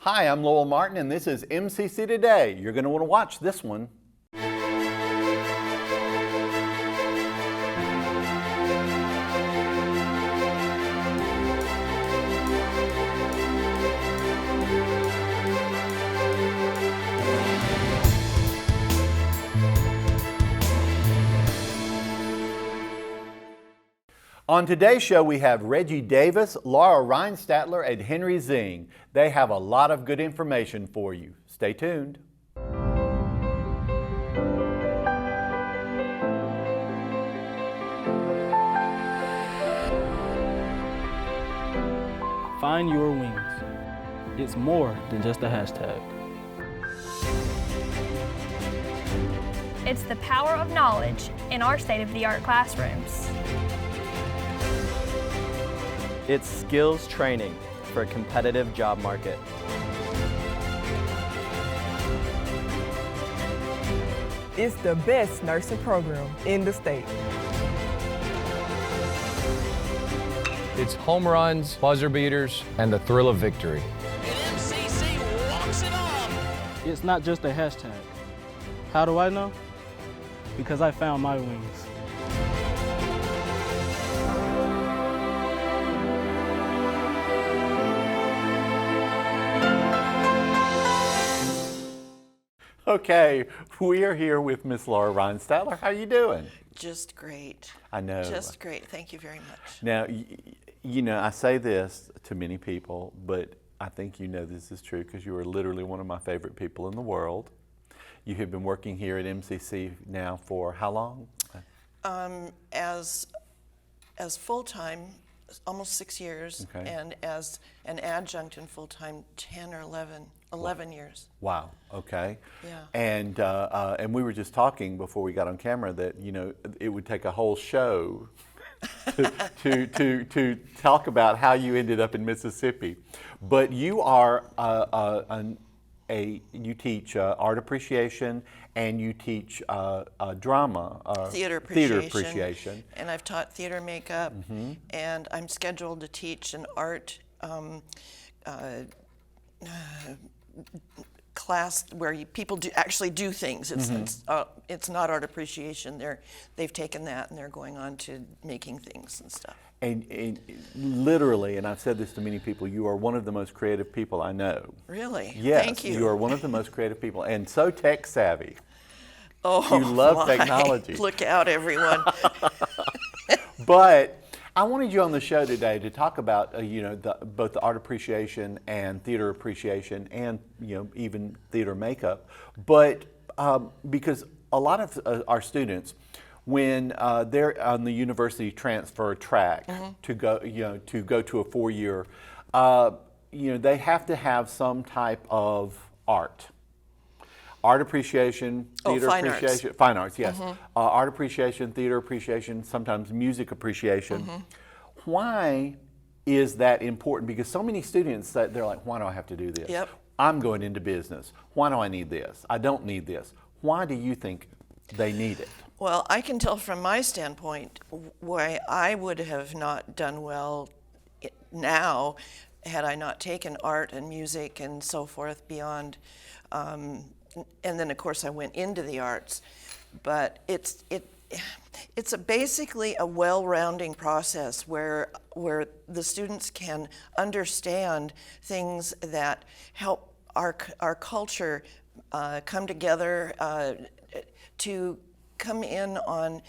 Hi, I'm Lowell Martin, and this is MCC Today. You're going to want to watch this one. On today's show, we have Reggie Davis, Laura Reinstatler, and Henry Zhang. They have a lot of good information for you. Stay tuned. Find your wings. It's more than just a hashtag. It's the power of knowledge in our state-of-the-art classrooms. It's skills training for a competitive job market. It's the best nursing program in the state. It's home runs, buzzer beaters, and the thrill of victory. And MCC walks it off. It's not just a hashtag. How do I know? Because I found my wings. Okay, we are here with Miss Laura Reinstatler. How are you doing? Just great. I know. Just great. Thank you very much. Now, you know, I say this to many people, but I think you know this is true because you are literally one of my favorite people in the world. You have been working here at MCC now for how long? As full-time, almost 6 years, Okay. and as an adjunct and full-time, 10 or 11 years. Wow. Okay. Yeah. And we were just talking before we got on camera that it would take a whole show to talk about how you ended up in Mississippi, but you are you teach art appreciation and you teach drama, Theater appreciation. And I've taught theater makeup, and I'm scheduled to teach an art class where people actually do things. It's not art appreciation. They've taken that and they're going on to making things and stuff. And literally, and I've said this to many people, you are one of the most creative people I know. Really? Yes, Thank you. You are one of the most creative people, and so tech savvy. Oh, you love my. technology. Look out, everyone. But I wanted you on the show today to talk about both the art appreciation and theater appreciation, and even theater makeup. But because a lot of our students, when they're on the university transfer track to go to a 4-year, they have to have some type of art. Art appreciation, theater appreciation, fine arts, yes. Art appreciation, theater appreciation, sometimes music appreciation. Why is that important? Because so many students, they're like, why do I have to do this? Yep. I'm going into business. Why do I need this? I don't need this. Why do you think they need it? Well, I can tell from my standpoint why I would have not done well now had I not taken art and music and so forth beyond. And then, of course, I went into the arts. But it's basically a well-rounding process where the students can understand things that help our culture come together to come in on,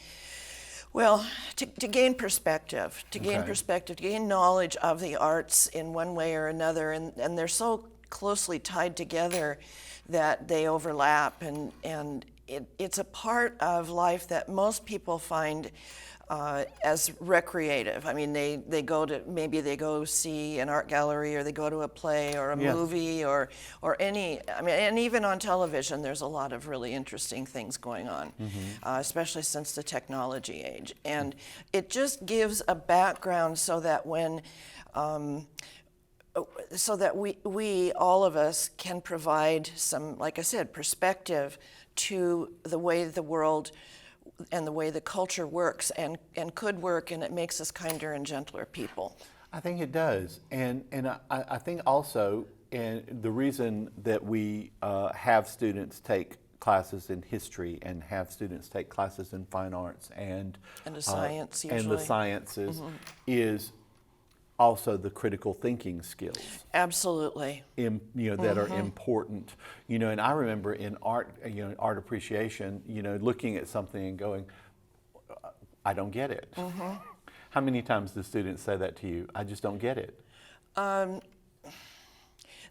well, to gain perspective, to gain knowledge of the arts in one way or another, and they're so closely tied together that they overlap, and it's a part of life that most people find as recreative. I mean, they go see an art gallery, or they go to a play or a movie or any. I mean, and even on television, there's a lot of really interesting things going on, especially since the technology age. And it just gives a background so that when we all of us can provide some, like I said, perspective to the way the world and the way the culture works and could work, and it makes us kinder and gentler people. I think it does, and I think also and the reason that we have students take classes in history and have students take classes in fine arts and the science and the usually. sciences is also the critical thinking skills. Absolutely. That are important. And I remember in art, art appreciation, looking at something and going, I don't get it. How many times do students say that to you? I just don't get it.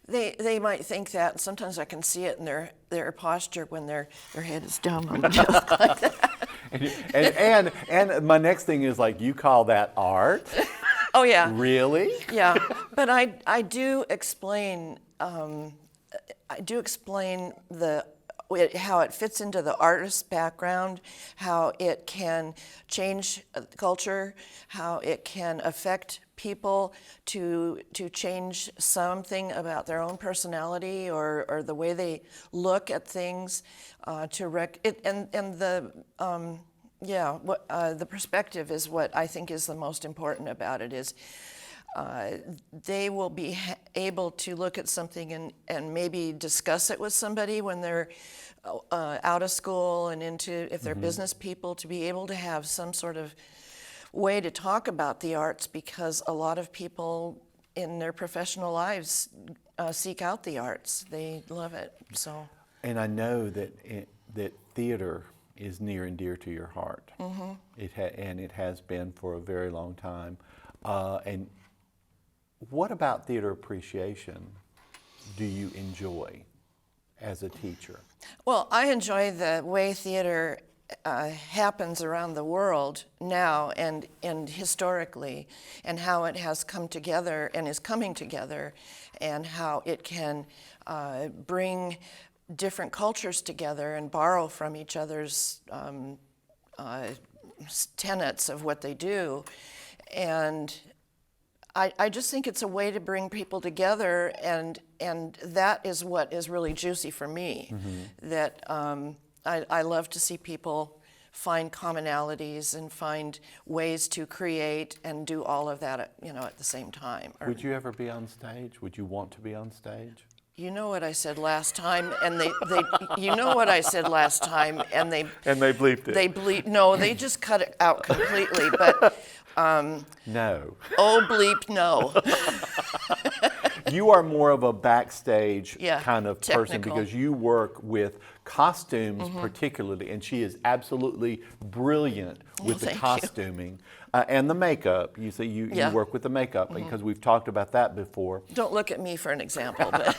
They might think that, and sometimes I can see it in their posture when their head is down on the desk like that. And my next thing is like, you call that art? Oh yeah. Really? Yeah, but I do explain how it fits into the artist's background, how it can change culture, how it can affect people to change something about their own personality or the way they look at things, the perspective is what I think is the most important about it. Is they will be able to look at something and maybe discuss it with somebody when they're out of school and if they're business people, to be able to have some sort of way to talk about the arts, because a lot of people in their professional lives seek out the arts. They love it. So. And I know that theater is near and dear to your heart. And it has been for a very long time. And what about theater appreciation do you enjoy as a teacher? Well, I enjoy the way theater happens around the world now and historically, and how it has come together and is coming together, and how it can bring different cultures together and borrow from each other's tenets of what they do. And I just think it's a way to bring people together, and that is what is really juicy for me. That I love to see people find commonalities and find ways to create and do all of that at the same time. Would you ever be on stage? Would you want to be on stage? You know what I said last time, and they you know what I said last time, and they bleeped it. No, they just cut it out completely. But no. Oh bleep no. You are more of a backstage kind of person, technical. because you work with costumes particularly, and she is absolutely brilliant with the costuming and the makeup. You say you work with the makeup, because we've talked about that before. Don't look at me for an example. But,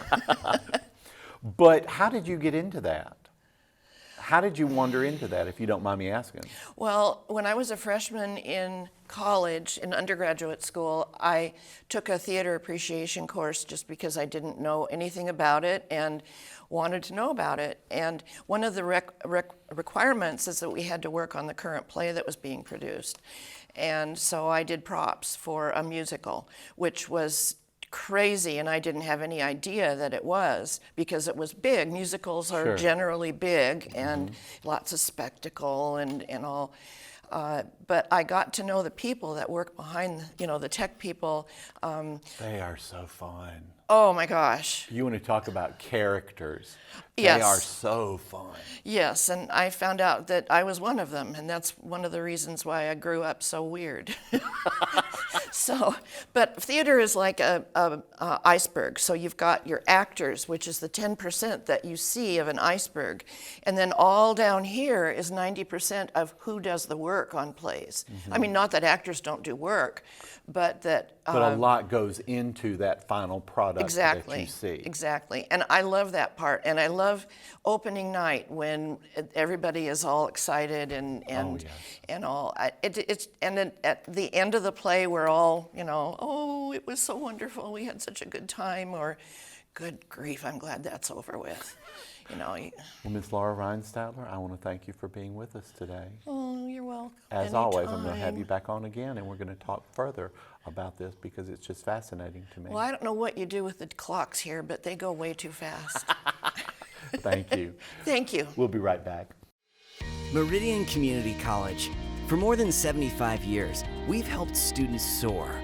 but how did you get into that? How did you wander into that, if you don't mind me asking? Well, when I was a freshman in college, in undergraduate school, I took a theater appreciation course just because I didn't know anything about it and wanted to know about it. And one of the requirements is that we had to work on the current play that was being produced. And so I did props for a musical, which was crazy, and I didn't have any idea that it was, because it was big. Musicals are generally big and lots of spectacle and all. But I got to know the people that work behind, the tech people. They are so fun. Oh my gosh. You want to talk about characters. Yes. They are so fun. Yes, and I found out that I was one of them, and that's one of the reasons why I grew up so weird. But theater is like a iceberg. So you've got your actors, which is the 10% that you see of an iceberg, and then all down here is 90% of who does the work on plays. I mean, not that actors don't do work, but that... But a lot goes into that final product that you see. Exactly. And I love that part. And I love opening night when everybody is all excited and all. And then at the end of the play, we're all, oh, it was so wonderful. We had such a good time. Or, good grief, I'm glad that's over with. Well, Ms. Laura Reinstatler, I want to thank you for being with us today. Oh, you're welcome. As always, I'm going to have you back on again, and we're going to talk further about this, because it's just fascinating to me. Well, I don't know what you do with the clocks here, but they go way too fast. Thank you. Thank you. We'll be right back. Meridian Community College. For more than 75 years, we've helped students soar.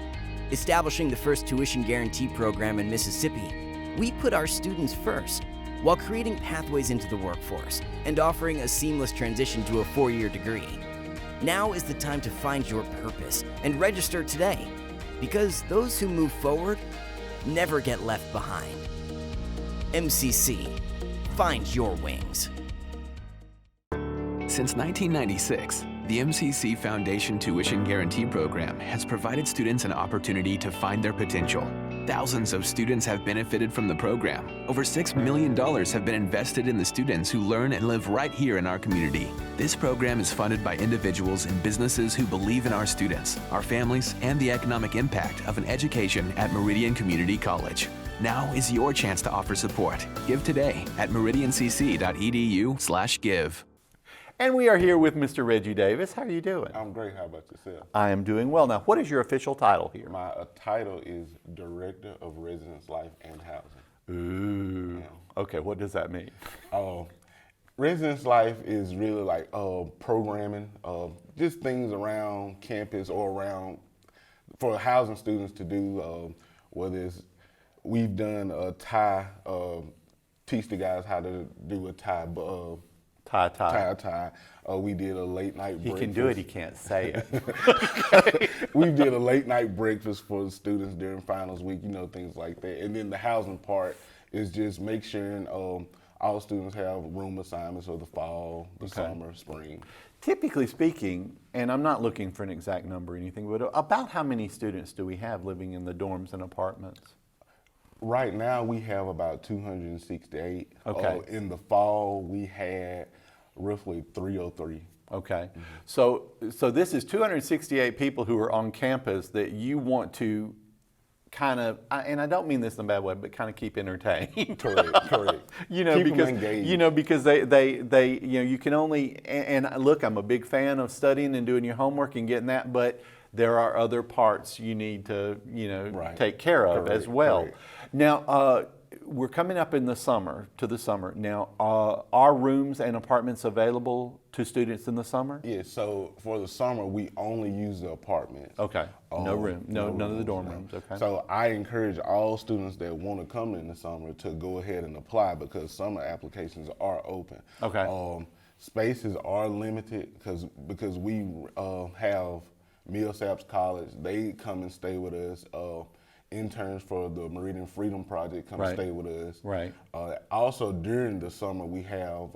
Establishing the first tuition guarantee program in Mississippi, We put our students first while creating pathways into the workforce and offering a seamless transition to a 4-year degree. Now is the time to find your purpose and register today, because those who move forward never get left behind. MCC, find your wings. Since 1996, the MCC Foundation Tuition Guarantee Program has provided students an opportunity to find their potential. Thousands of students have benefited from the program. Over $6 million have been invested in the students who learn and live right here in our community. This program is funded by individuals and businesses who believe in our students, our families, and the economic impact of an education at Meridian Community College. Now is your chance to offer support. Give today at meridiancc.edu/give. And we are here with Mr. Reggie Davis. How are you doing? I'm great. How about yourself? I am doing well. Now, what is your official title here? My title is Director of Residence Life and Housing. Ooh. Yeah. Okay, what does that mean? Residence life is really like programming, just things around campus or around for housing students to do, whether it's, we've done a tie, teach the guys how to do a tie, tie. We did a late night breakfast. He can do it, he can't say it. We did a late night breakfast for the students during finals week, things like that. And then the housing part is just make sure all students have room assignments for the fall, the summer, spring. Typically speaking, and I'm not looking for an exact number or anything, but about how many students do we have living in the dorms and apartments? Right now we have about 268. Okay. In the fall we had roughly 303. Okay. So this is 268 people who are on campus that you want to kind of, and I don't mean this in a bad way, but kind of keep entertained. Correct. Keep them engaged. Because they you can only, and look, I'm a big fan of studying and doing your homework and getting that, but there are other parts you need to, take care of as well. Correct. Now, we're coming up in the summer. Now, are rooms and apartments available to students in the summer? Yeah, so for the summer, we only use the apartments. Okay, no room, none of the dorm rooms, okay. So I encourage all students that want to come in the summer to go ahead and apply, because summer applications are open. Okay. Spaces are limited because we have Millsaps College. They come and stay with us. Interns for the Meridian Freedom Project come stay with us. Right. Also during the summer we have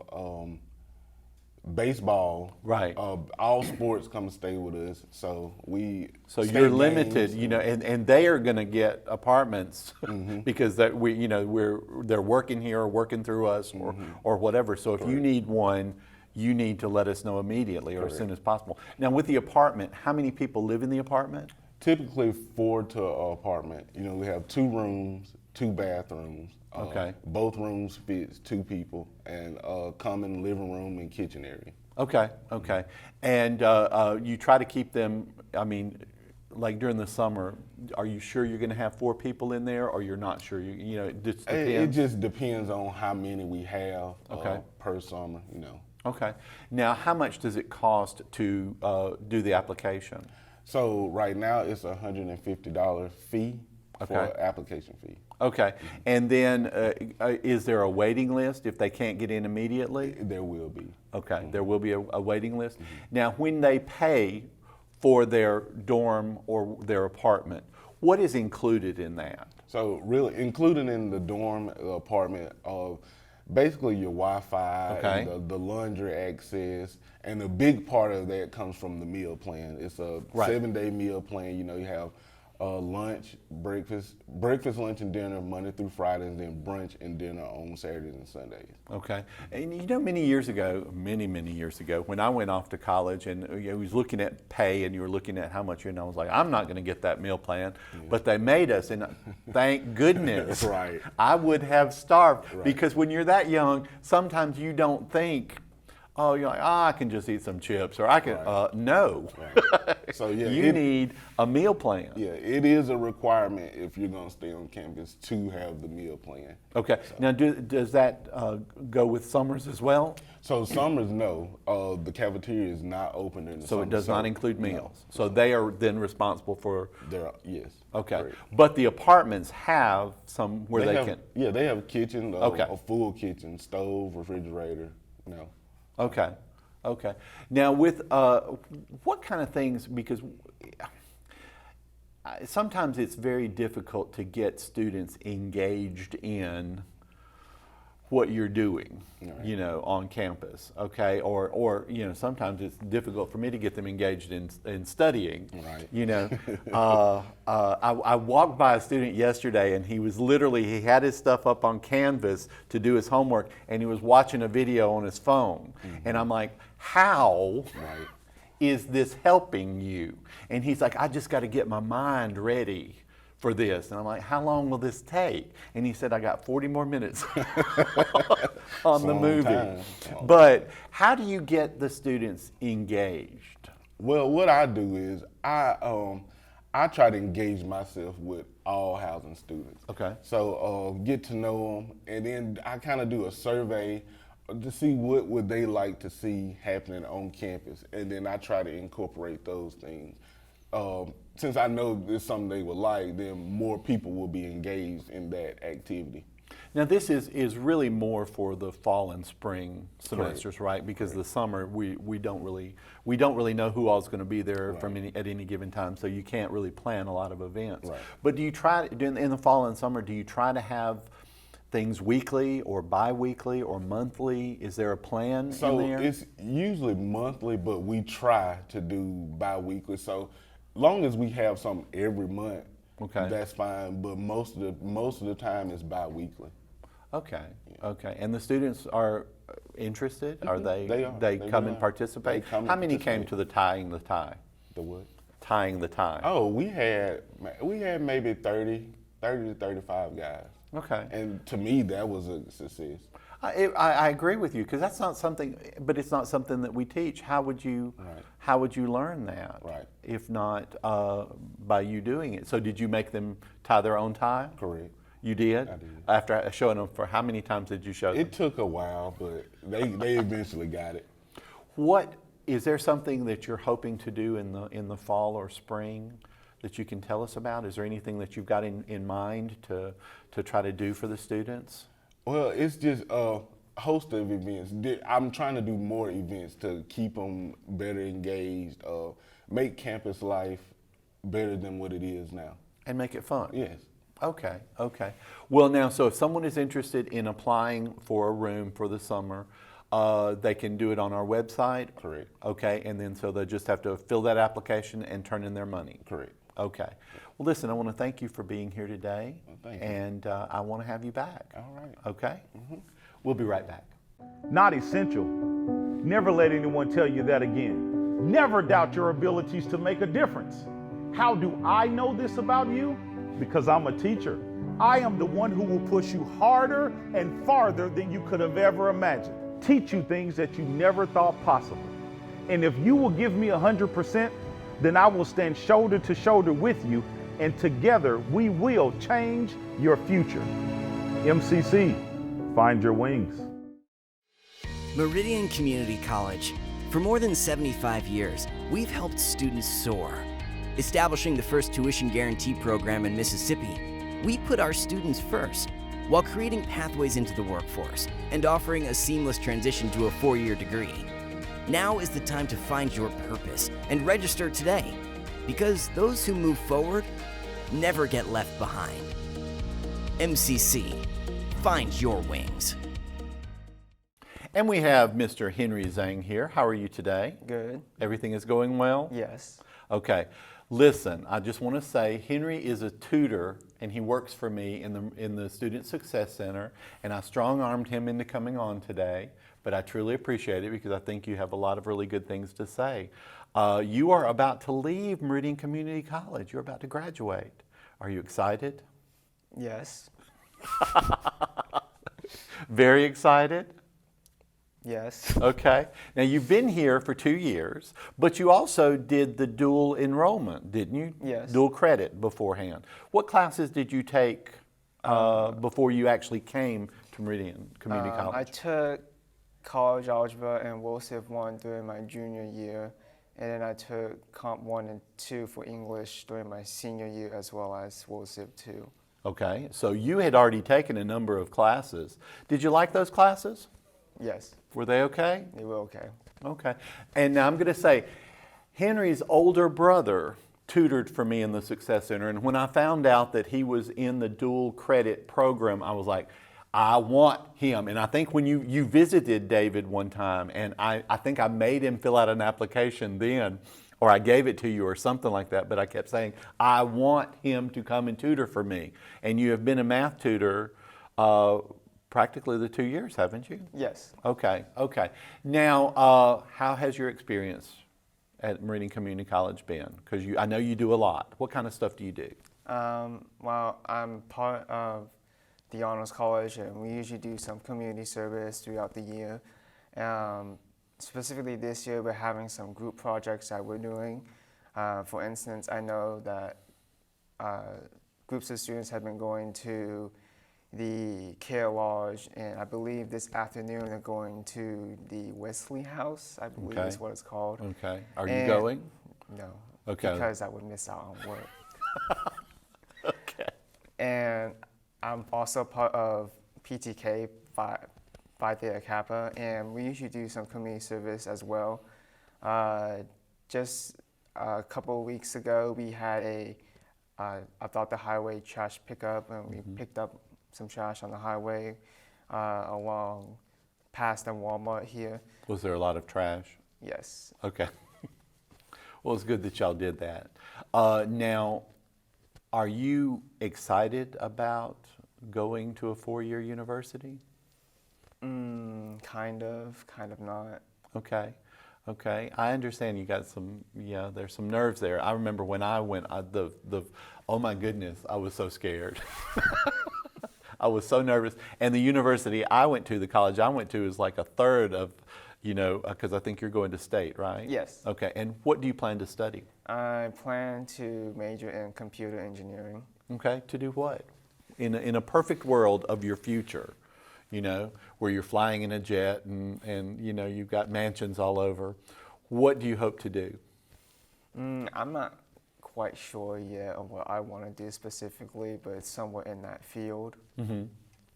baseball. Right. All sports come stay with us. So you're limited, and they are going to get apartments because they're working here or working through us or whatever. So if you need one, you need to let us know immediately or as soon as possible. Now with the apartment, how many people live in the apartment? Typically 4 to an apartment. We have 2 rooms, 2 bathrooms. Okay. Both rooms fits 2 people, and common living room and kitchen area. Okay. And you try to keep them, like during the summer, are you sure you're going to have 4 people in there, or you're not sure? It just depends. It just depends on how many we have per summer. Okay. Now, how much does it cost to do the application? So right now it's a $150 fee for application fee. Okay. And then is there a waiting list if they can't get in immediately? There will be. Okay. There will be a waiting list. Now, when they pay for their dorm or their apartment, what is included in that? So really included in the dorm apartment, basically your Wi-Fi, and the laundry access, and a big part of that comes from the meal plan. It's a 7-day meal plan. You have lunch, breakfast, lunch, and dinner Monday through Friday, and then brunch and dinner on Saturdays and Sundays. Okay. And many years ago, when I went off to college and I was looking at pay and you were looking at how much, I was like, I'm not going to get that meal plan. But they made us, and thank goodness. Right. I would have starved because when you're that young, sometimes you don't think, oh, you're like, I can just eat some chips, or I can, no. So yeah, you need a meal plan. Yeah, it is a requirement if you're going to stay on campus to have the meal plan. Okay. So. Now, does that go with summers as well? So summers, no. The cafeteria is not open in the summer. So it does not include meals. No. So they are then responsible for. Yes. Okay. Correct. But the apartments have some where they can. Yeah, they have a kitchen. Okay. A full kitchen, stove, refrigerator. No. Okay. Okay. Now, with what kind of things? Because sometimes it's very difficult to get students engaged in what you're doing, right. On campus, okay? Or sometimes it's difficult for me to get them engaged in studying. Right. I walked by a student yesterday and he had his stuff up on Canvas to do his homework and he was watching a video on his phone. Mm-hmm. And I'm like, how is this helping you? And he's like, I just got to get my mind ready for this. And I'm like, how long will this take? And he said, I got 40 more minutes on the movie. But how do you get the students engaged? Well, what I do is I try to engage myself with all housing students. Okay. So get to know them, and then I kind of do a survey to see what would they like to see happening on campus, and then I try to incorporate those things. Since I know it's something they would like, then more people will be engaged in that activity. Now this is really more for the fall and spring semesters, right? Because the summer we don't really know who all's going to be there at any given time, so you can't really plan a lot of events. Right. But do you try in the fall and summer? Do you try to have things weekly or bi-weekly or monthly? Is there a plan in there? So it's usually monthly, but we try to do bi-weekly. So long as we have something every month, that's fine. But most of the time it's bi-weekly. Okay. Okay. And the students are interested? Mm-hmm. Are they? They are. They come and participate. They come How and many came participate. to the tying the tie? The what? Tying the tie. Oh, we had maybe 30 to 35 guys. Okay. And to me, that was a success. I agree with you because that's not something, but it's not something that we teach. How would you learn that? Right. If not by you doing it. So did you make them tie their own tie? Correct. You did? I did. After showing them, for how many times did you show them? It took a while, but they eventually got it. Is there something that you're hoping to do in the fall or spring that you can tell us about? Is there anything that you've got in mind to try to do for the students? Well, it's just a host of events. I'm trying to do more events to keep them better engaged, make campus life better than what it is now. And make it fun? Yes. Okay, okay. Well now, so if someone is interested in applying for a room for the summer, they can do it on our website? Correct. Okay, and then so they just have to fill that application and turn in their money? Correct. Okay. Well, listen, I want to thank you for being here today. Well, thank you. And I want to have you back. All right. Okay? Mm-hmm. We'll be right back. Not essential. Never let anyone tell you that again. Never doubt your abilities to make a difference. How do I know this about you? Because I'm a teacher. I am the one who will push you harder and farther than you could have ever imagined. Teach you things that you never thought possible. And if you will give me 100%, then I will stand shoulder to shoulder with you, and together we will change your future. MCC, find your wings. Meridian Community College. For more than 75 years, we've helped students soar. Establishing the first tuition guarantee program in Mississippi, we put our students first, while creating pathways into the workforce and offering a seamless transition to a 4-year degree. Now is the time to find your purpose and register today, because those who move forward never get left behind. MCC, find your wings. And we have Mr. Henry Zhang here. How are you today? Good. Everything is going well? Yes. Okay. Listen, I just want to say Henry is a tutor and he works for me in the Student Success Center, and I strong-armed him into coming on today, but I truly appreciate it because I think you have a lot of really good things to say. You are about to leave Meridian Community College. You're about to graduate. Are you excited? Yes. Very excited? Yes. Okay. Now you've been here for 2 years, but you also did the dual enrollment, didn't you? Yes. Dual credit beforehand. What classes did you take before you actually came to Meridian Community College? I took college algebra and World Civ 1 during my junior year, and then I took Comp 1 and 2 for English during my senior year, as well as World Civ 2. Okay, so you had already taken a number of classes. Did you like those classes? Yes. Were they okay? They were okay. Okay. And now I'm going to say, Henry's older brother tutored for me in the Success Center, and when I found out that he was in the dual credit program, I was like, I want him. And I think when you visited David one time, and I think I made him fill out an application then, or I gave it to you or something like that, but I kept saying, I want him to come and tutor for me. And you have been a math tutor practically the 2 years, haven't you? Yes. Okay, okay. Now, how has your experience at Meridian Community College been? Because I know you do a lot. What kind of stuff do you do? Well, I'm part of the Honors College, and we usually do some community service throughout the year. Specifically this year, we're having some group projects that we're doing. For instance, I know that groups of students have been going to the Care Lodge, and I believe this afternoon they're going to the Wesley House, I believe is what it's called. Okay. Are you going? No. Okay. Because I would miss out on work. Okay. And I'm also part of PTK, Phi Theta Kappa, and we usually do some community service as well. Just a couple of weeks ago, we had about the highway trash pickup, and we picked up some trash on the highway along past the Walmart here. Was there a lot of trash? Yes. Okay. Well, it's good that y'all did that. Now, are you excited about going to a 4-year university? Kind of not. Okay, okay. I understand you got there's some nerves there. I remember when I went, oh my goodness, I was so scared. I was so nervous. And the university I went to, the college I went to, is like a third of, because I think you're going to state, right? Yes. Okay, and what do you plan to study? I plan to major in computer engineering. Okay, to do what? In a perfect world of your future, where you're flying in a jet and you've got mansions all over, what do you hope to do? I'm not quite sure yet of what I want to do specifically, but it's somewhere in that field. Mm-hmm.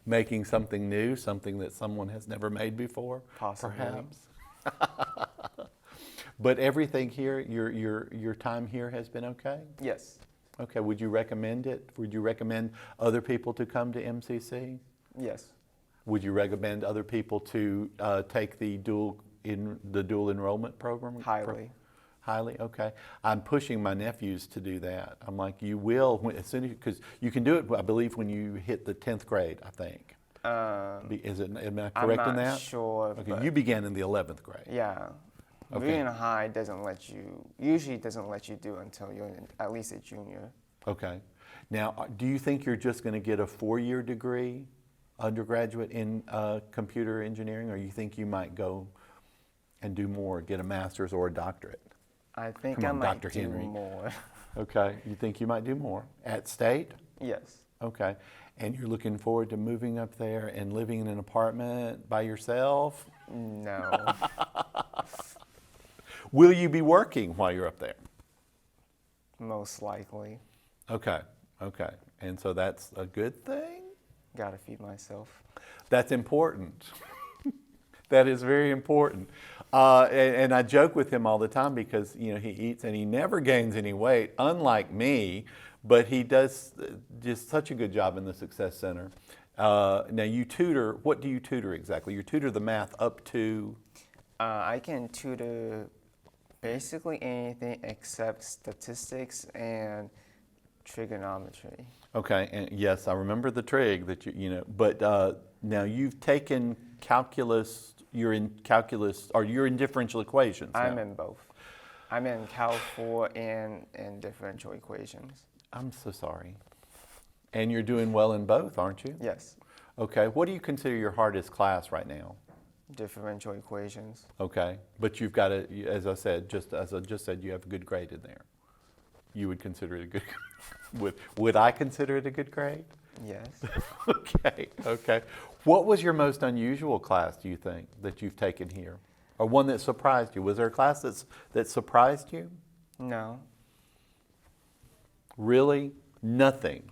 Making something new, something that someone has never made before, possibly. Perhaps. But everything here, your time here has been okay? Yes. Okay, would you recommend it? Would you recommend other people to come to MCC? Yes. Would you recommend other people to take the dual enrollment program? Highly. Highly, okay. I'm pushing my nephews to do that. I'm like, you will, as soon as, because you can do it, I believe, when you hit the 10th grade, I think. Am I correct in that? I'm not sure. Okay, you began in the 11th grade. Yeah. Okay. Being high usually doesn't let you do until you're at least a junior. Okay. Now, do you think you're just going to get a 4-year degree, undergraduate in computer engineering, or you think you might go and do more, get a master's or a doctorate? I think Come on, I might Dr. do Henry. more. Okay. You think you might do more? At State? Yes. Okay. And you're looking forward to moving up there and living in an apartment by yourself? No. Will you be working while you're up there? Most likely. Okay, okay. And so that's a good thing? Gotta feed myself. That's important. That is very important. And I joke with him all the time because, he eats and he never gains any weight, unlike me, but he does just such a good job in the Success Center. Now you tutor, what do you tutor exactly? You tutor the math up to? I can tutor basically anything except statistics and trigonometry. Okay, and yes, I remember the trig that but now you've taken calculus, you're in calculus, or you're in differential equations now. I'm in both. I'm in Cal 4 and in differential equations. I'm so sorry. And you're doing well in both, aren't you? Yes. Okay, what do you consider your hardest class right now? differential equations. Okay, but you've got to, as I said, as I just said, you have a good grade in there. You would consider it a good, would I consider it a good grade? Yes. Okay. What was your most unusual class, do you think, that you've taken here? Or one that surprised you? Was there a class that surprised you? No. Really? Nothing.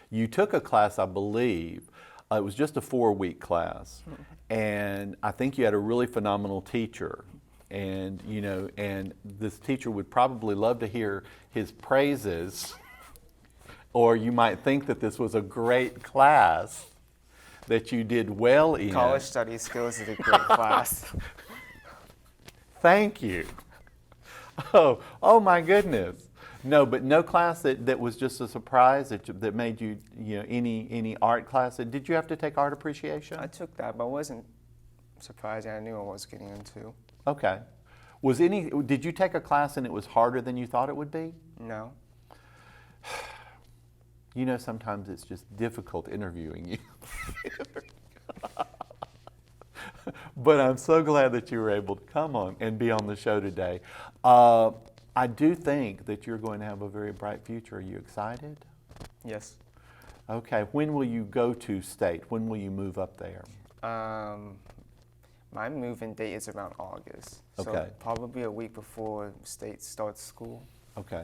You took a class, I believe, it was just a 4-week class, and I think you had a really phenomenal teacher. And, you know, and this teacher would probably love to hear his praises, or you might think that this was a great class, that you did well in. College Study Skills is a great class. Thank you. Oh my goodness. No, but no class that was just a surprise that made you, you know, any art class. Did you have to take art appreciation? I took that, but I wasn't surprised. I knew what I was getting into. Okay. Did you take a class and it was harder than you thought it would be? No. You know, sometimes it's just difficult interviewing you. But I'm so glad that you were able to come on and be on the show today. I do think that you're going to have a very bright future. Are you excited? Yes. Okay. When will you go to state? When will you move up there? My move-in date is around August. Okay. So probably a week before state starts school. Okay.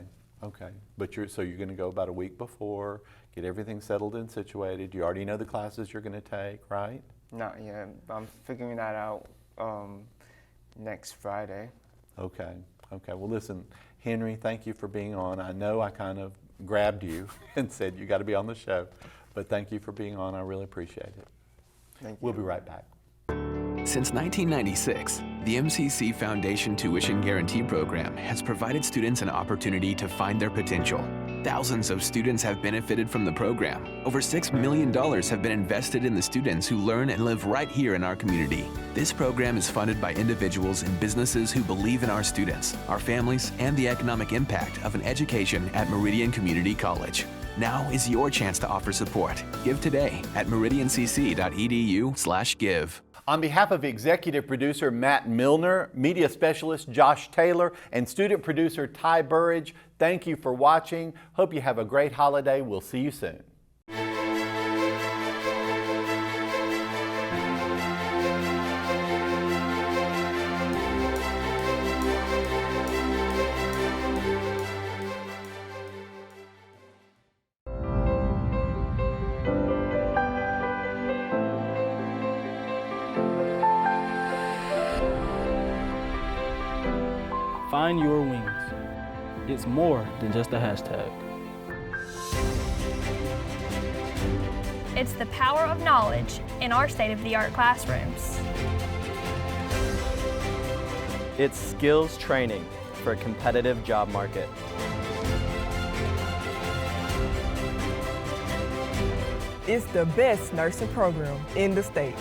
But you're going to go about a week before, get everything settled and situated. You already know the classes you're going to take, right? Not yet. I'm figuring that out next Friday. Okay. Well, listen, Henry, thank you for being on. I know I kind of grabbed you and said you got to be on the show, but thank you for being on. I really appreciate it. Thank you. We'll be right back. Since 1996, the MCC Foundation Tuition Guarantee Program has provided students an opportunity to find their potential. Thousands of students have benefited from the program. Over $6 million have been invested in the students who learn and live right here in our community. This program is funded by individuals and businesses who believe in our students, our families, and the economic impact of an education at Meridian Community College. Now is your chance to offer support. Give today at meridiancc.edu/give. On behalf of executive producer Matt Milner, media specialist Josh Taylor, and student producer Ty Burridge, thank you for watching. Hope you have a great holiday. We'll see you soon. Find your wings. It's more than just a hashtag. It's the power of knowledge in our state-of-the-art classrooms. It's skills training for a competitive job market. It's the best nursing program in the state.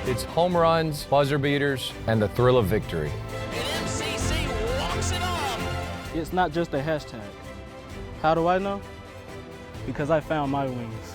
It's home runs, buzzer beaters, and the thrill of victory. And MCC walks it up. It's not just a hashtag. How do I know? Because I found my wings.